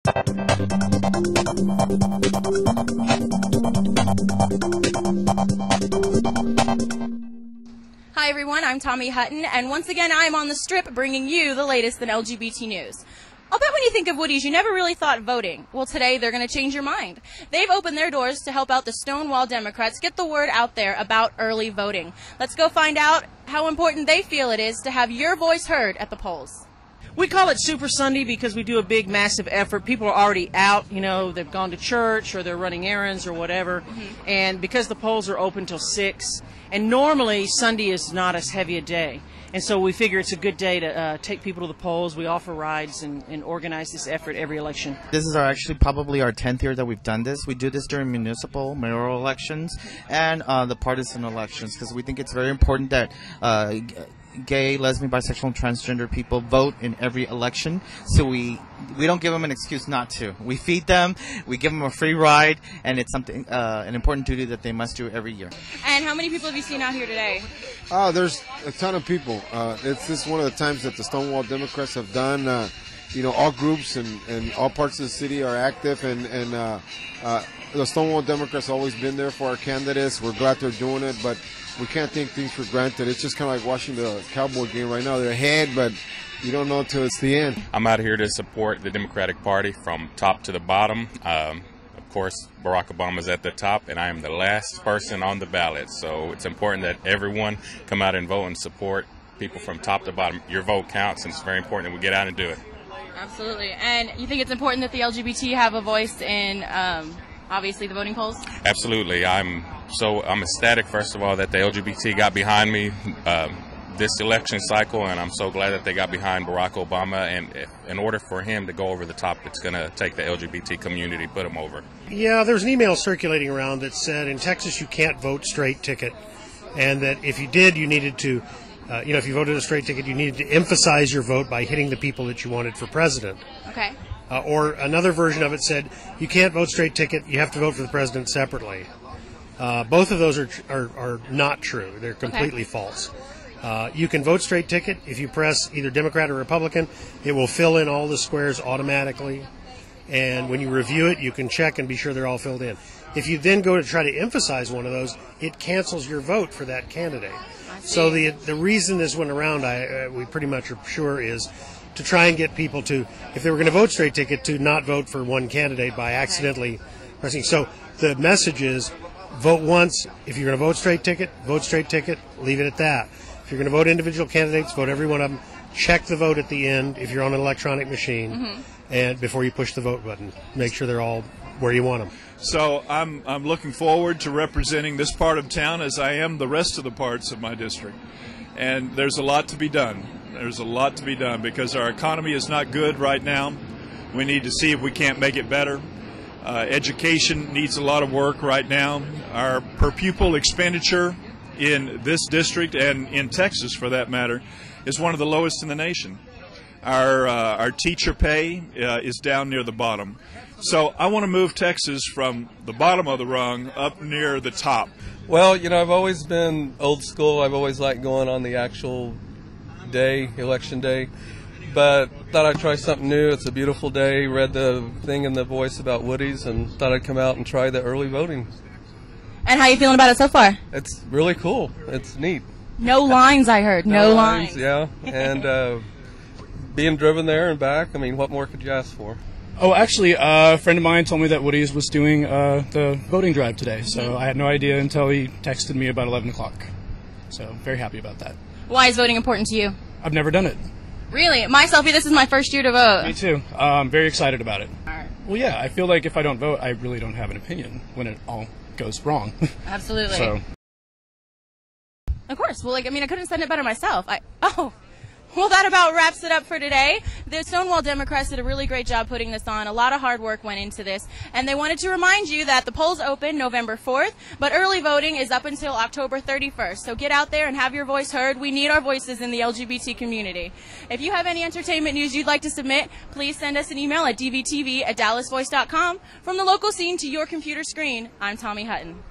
Hi everyone, I'm Tommy Hutton, and once again I'm on the Strip bringing you the latest in LGBT news. I'll bet when you think of Woodies, you never really thought voting. Well, today they're going to change your mind. They've opened their doors to help out the Stonewall Democrats get the word out there about early voting. Let's go find out how important they feel it is to have your voice heard at the polls. We call it Super Sunday because we do a big, massive effort. People are already out, you know, they've gone to church or they're running errands or whatever. And because the polls are open till 6, and normally Sunday is not as heavy a day. And so we figure it's a good day to take people to the polls. We offer rides and organize this effort every election. This is actually probably our 10th year that we've done this. We do this during municipal, mayoral elections, and the partisan elections because we think it's very important that gay, lesbian, bisexual, and transgender people vote in every election. So we don't give them an excuse not to. We feed them, we give them a free ride, and it's something an important duty that they must do every year. And how many people have you seen out here today? There's a ton of people. It's just one of the times that the Stonewall Democrats have done. All groups and all parts of the city are active, and the Stonewall Democrats have always been there for our candidates. We're glad they're doing it, but we can't take things for granted. It's just kind of like watching the Cowboy game right now. They're ahead, but you don't know until it's the end. I'm out here to support the Democratic Party from top to the bottom. Of course, Barack Obama's at the top, and I am the last person on the ballot. So it's important that everyone come out and vote and support people from top to bottom. Your vote counts, and it's very important that we get out and do it. Absolutely. And you think it's important that the LGBT have a voice in, obviously, the voting polls? Absolutely. I'm ecstatic, first of all, that the LGBT got behind me this election cycle, and I'm so glad that they got behind Barack Obama. And in order for him to go over the top, it's going to take the LGBT community, put him over. Yeah, there was an email circulating around that said in Texas you can't vote straight ticket, and that if you did, you needed to, if you voted a straight ticket, you needed to emphasize your vote by hitting the people that you wanted for president. Okay. Or another version of it said you can't vote straight ticket, you have to vote for the president separately. Both of those are not true. They're completely false. You can vote straight ticket. If you press either Democrat or Republican, it will fill in all the squares automatically. And when you review it, you can check and be sure they're all filled in. If you then go to try to emphasize one of those, it cancels your vote for that candidate. So the reason this went around, we pretty much are sure, is to try and get people to, if they were going to vote straight ticket, to not vote for one candidate by accidentally pressing. So the message is, vote once. If you're going to vote straight ticket, leave it at that. If you're going to vote individual candidates, vote every one of them. Check the vote at the end if you're on an electronic machine, and before you push the vote button, make sure they're all where you want them. So I'm looking forward to representing this part of town as I am the rest of the parts of my district. And there's a lot to be done. There's a lot to be done because our economy is not good right now. We need to see if we can't make it better. Education needs a lot of work right now. Our per pupil expenditure in this district and in Texas, for that matter, is one of the lowest in the nation. Our teacher pay is down near the bottom. So I want to move Texas from the bottom of the rung up near the top. Well, I've always been old school. I've always liked going on the actual day, election day. But thought I'd try something new. It's a beautiful day. Read the thing in the Voice about Woodies and thought I'd come out and try the early voting. And how are you feeling about it so far? It's really cool. It's neat. No lines, I heard. No lines. Yeah. And being driven there and back, what more could you ask for? Oh, actually, a friend of mine told me that Woodies was doing the voting drive today, so I had no idea until he texted me about 11 o'clock. So very happy about that. Why is voting important to you? I've never done it. Really? Myself, this is my first year to vote. Me too. I'm very excited about it. All right. Well, yeah, I feel like if I don't vote, I really don't have an opinion when it all goes wrong. Absolutely. So. Of course. Well, I couldn't have said it better myself. Well, that about wraps it up for today. The Stonewall Democrats did a really great job putting this on. A lot of hard work went into this. And they wanted to remind you that the polls open November 4th, but early voting is up until October 31st. So get out there and have your voice heard. We need our voices in the LGBT community. If you have any entertainment news you'd like to submit, please send us an email at dvtv@dallasvoice.com. From the local scene to your computer screen, I'm Tommy Hutton.